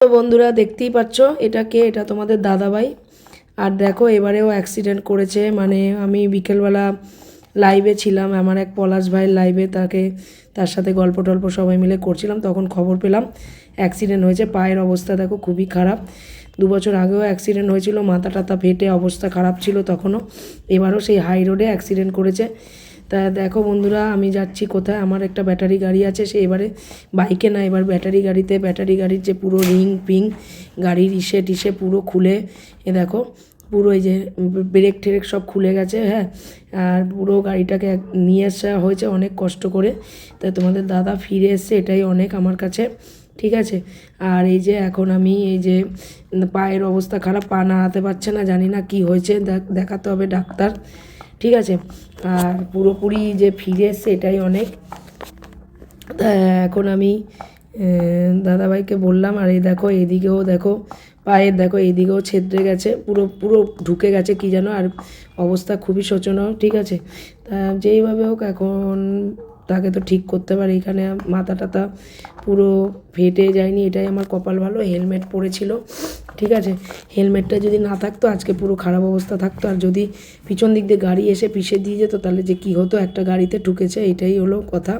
তো বন্ধুরা দেখতেই পাচ্ছ এটা কে, এটা তোমাদের দাদাভাই। আর দেখো এবারেও অ্যাক্সিডেন্ট করেছে, মানে আমি বিকেলবেলা লাইভে ছিলাম, আমার এক পলাশ ভাইয়ের লাইভে, তার সাথে গল্প টল্প সবাই মিলে করছিলাম, তখন খবর পেলাম অ্যাক্সিডেন্ট হয়েছে। পায়ের অবস্থা দেখো খুবই খারাপ। 2 বছর আগেও অ্যাক্সিডেন্ট হয়েছিল, মাথা টাথা ফেটে অবস্থা খারাপ ছিল তখনও। এবারও সেই হাই রোডে অ্যাক্সিডেন্ট করেছে। তা দেখো বন্ধুরা আমি যাচ্ছি কোথায়, আমার একটা ব্যাটারি গাড়ি আছে, সে এবারে বাইকে না, এবার ব্যাটারি গাড়িতে, ব্যাটারি গাড়ির যে পুরো রিং পিং গাড়ির ইসে টিসে পুরো খুলে, এ দেখো পুরো এই যে ব্রেক টেরেক সব খুলে গেছে। হ্যাঁ, আর পুরো গাড়িটাকে নিয়ে আসা হয়েছে অনেক কষ্ট করে। তাই তোমাদের দাদা ফিরে এসছে, এটাই অনেক আমার কাছে। ঠিক আছে, আর এই যে এখন আমি এই যে পায়ের অবস্থা খারাপ, পা নাড়াতে পারছে না, জানি না কি হয়েছে, দেখাতে হবে ডাক্তার। ঠিক আছে, আর পুরোপুরি যে ফিরে এসছে এটাই অনেক। তা এখন আমি দাদাভাইকে বললাম, আর এই দেখো এদিকেও দেখো পায়ের দেখো এইদিকেও ছেদ্রে গেছে, পুরো পুরো ঢুকে গেছে কি যেন, আর অবস্থা খুবই শোচনীয়। ঠিক আছে, তা যেইভাবে হোক এখন তাকে তো ঠিক করতে পারে। এখানে মাথা টাথা পুরো ফেটে যায়নি, এটাই আমার কপাল ভালো, হেলমেট পরেছিল। ঠিক আছে, হেলমেটটা যদি না থাকতো আজকে পুরো খারাপ অবস্থা থাকতো, আর যদি পিছন দিক দিয়ে গাড়ি এসে পিষে দিয়ে যেত তাহলে যে কী হতো, একটা গাড়িতে ঠুকেছে, এটাই হলো কথা।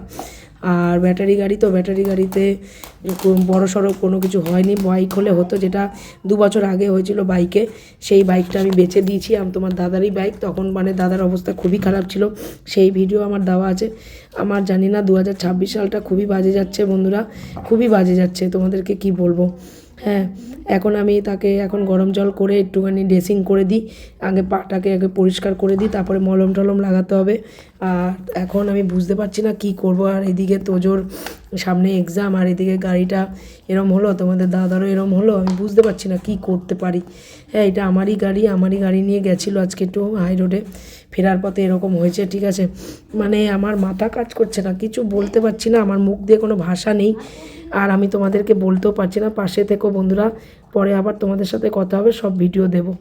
আর ব্যাটারি গাড়ি তো, ব্যাটারি গাড়িতে বড় সড়ো কোনো কিছু হয়নি। বাইক হলে হতো, যেটা 2 বছর আগে হয়েছিল বাইকে, সেই বাইকটা আমি বেচে দিয়েছি। তোমার দাদারই বাইক, তখন মানে দাদার অবস্থা খুবই খারাপ ছিল, সেই ভিডিও আমার দেওয়া আছে। আমার জানি না 2026 সালটা খুবই বাজে যাচ্ছে বন্ধুরা, খুবই বাজে যাচ্ছে, তোমাদেরকে কি বলবো। হ্যাঁ, এখন আমি তাকে এখন গরম জল করে একটুখানি ড্রেসিং করে দিই, আগে পাটাকে আগে পরিষ্কার করে দিই, তারপরে মলম টলম লাগাতে হবে। আর এখন আমি বুঝতে পারছি না কি করব। আর এদিকে তোজোর সামনে এক্সাম, আর এদিকে গাড়িটা এরম হলো, তোমাদের দাদারও এরম হলো, আমি বুঝতে পারছি না কি করতে পারি। হ্যাঁ, এটা আমারই গাড়ি নিয়ে গেছিলো আজকে একটু হাই রোডে, ফেরার পথে এরকম হয়েছে। ঠিক আছে, মানে আমার মাথা কাজ করছে না, কিছু বলতে পারছি না, আমার মুখ দিয়ে কোনো ভাষা নেই, আর আমি তোমাদেরকে বলতেও পারছি না। পাশে থেকো বন্ধুরা, পরে আবার তোমাদের সাথে কথা হবে, সব ভিডিও দেবো।